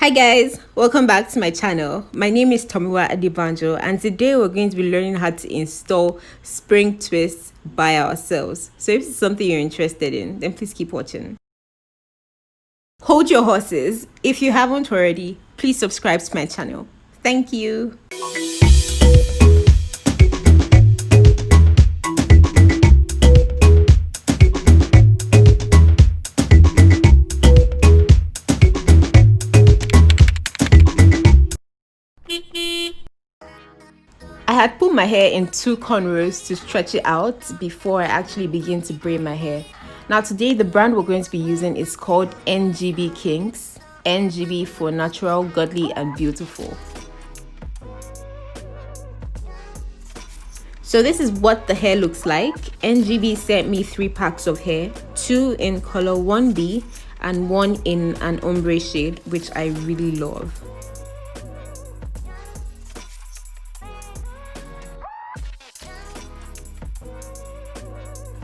Hi guys, welcome back to my channel. My name is Tomiwa Adibanjo and today we're going to be learning how to install spring twists by ourselves. So if this is something you're interested in, then please keep watching. Hold your horses. If you haven't already, please subscribe to my channel. Thank you. I had put my hair in 2 cornrows to stretch it out before I actually begin to braid my hair. Now today the brand we're going to be using is called NGB Kinks. NGB for natural, godly and beautiful. So this is what the hair looks like. NGB sent me 3 packs of hair, 2 in color 1B and 1 in an ombre shade, which I really love.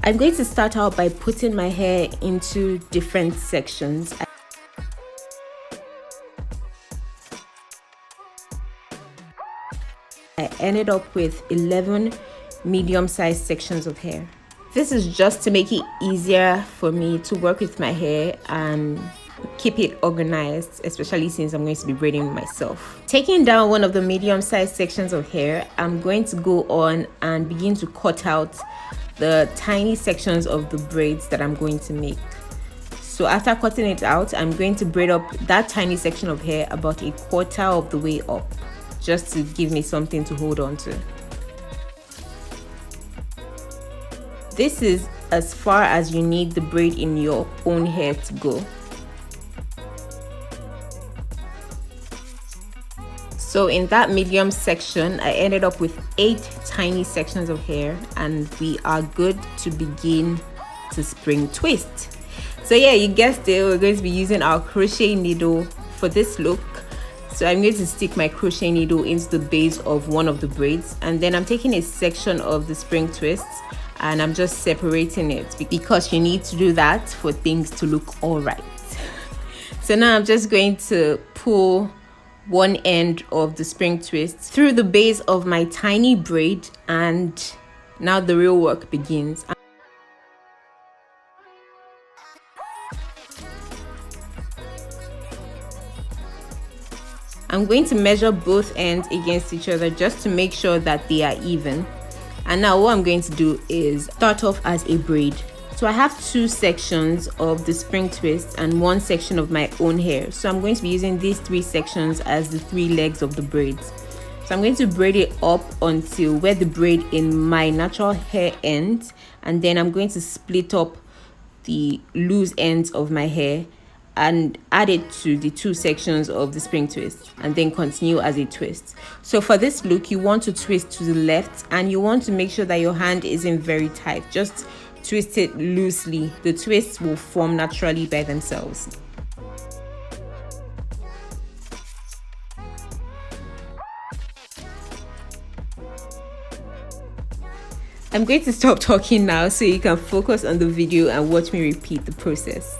I'm going to start out by putting my hair into different sections. I ended up with 11 medium-sized sections of hair. This is just to make it easier for me to work with my hair and keep it organized, especially since I'm going to be braiding myself. Taking down one of the medium-sized sections of hair, I'm going to go on and begin to cut out the tiny sections of the braids that I'm going to make. So after cutting it out, I'm going to braid up that tiny section of hair about 1/4 of the way up, just to give me something to hold on to. This is as far as you need the braid in your own hair to go. So in that medium section, I ended up with 8 tiny sections of hair and we are good to begin to spring twist. So yeah, you guessed it, we're going to be using our crochet needle for this look. So I'm going to stick my crochet needle into the base of one of the braids and then I'm taking a section of the spring twists and I'm just separating it because you need to do that for things to look all right. So now I'm just going to pull one end of the spring twist through the base of my tiny braid and now the real work begins. I'm going to measure both ends against each other just to make sure that they are even. And now what I'm going to do is start off as a braid. So I have 2 sections of the spring twist and 1 section of my own hair. So I'm going to be using these 3 sections as the 3 legs of the braids. So I'm going to braid it up until where the braid in my natural hair ends, and then I'm going to split up the loose ends of my hair and add it to the 2 sections of the spring twist and then continue as a twist. So for this look, you want to twist to the left and you want to make sure that your hand isn't very tight. Just twist it loosely. The twists will form naturally by themselves. I'm going to stop talking now so you can focus on the video and watch me repeat the process.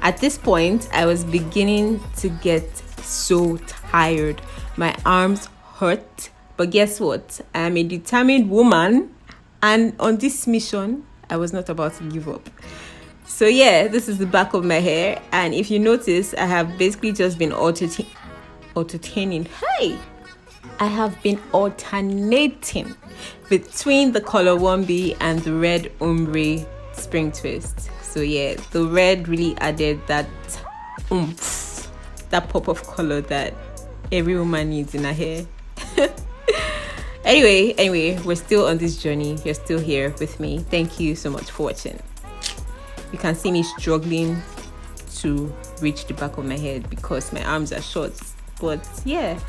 At this point, I was beginning to get so tired. My arms hurt. But guess what? I am a determined woman. And on this mission, I was not about to give up. So yeah, this is the back of my hair. And if you notice, I have basically just been alternating. Hey! I have been alternating between the color 1B and the red ombre spring twist. So yeah, the red really added that oomph, that pop of color that every woman needs in her hair. Anyway, we're still on this journey. You're still here with me. Thank you so much for watching. You can see me struggling to reach the back of my head because my arms are short. But yeah.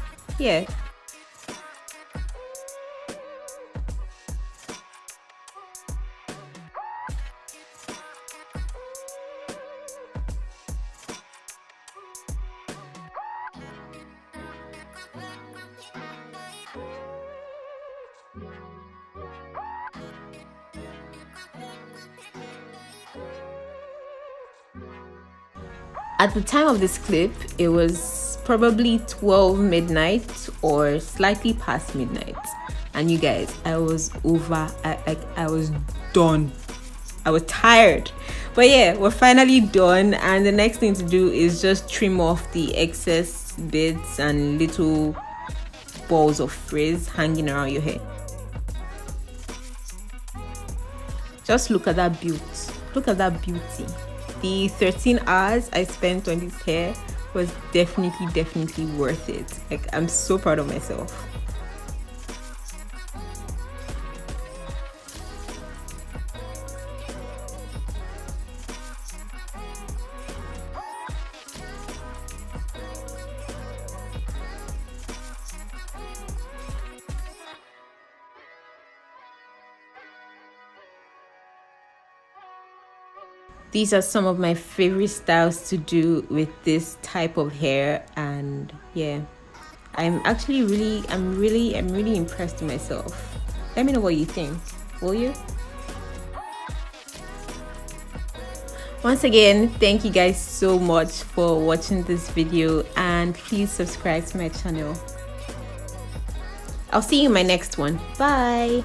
At the time of this clip, it was probably 12 midnight or slightly past midnight. And you guys, I was I was done. I was tired. But yeah, we're finally done. And the next thing to do is just trim off the excess bits and little balls of frizz hanging around your hair. Just look at that beauty. Look at that beauty. The 13 hours I spent on this hair was definitely worth it. Like, I'm so proud of myself. These are some of my favorite styles to do with this type of hair, and yeah, I'm really impressed with myself. Let me know what you think, will you? Once again, thank you guys so much for watching this video, and please subscribe to my channel. I'll see you in my next one. Bye.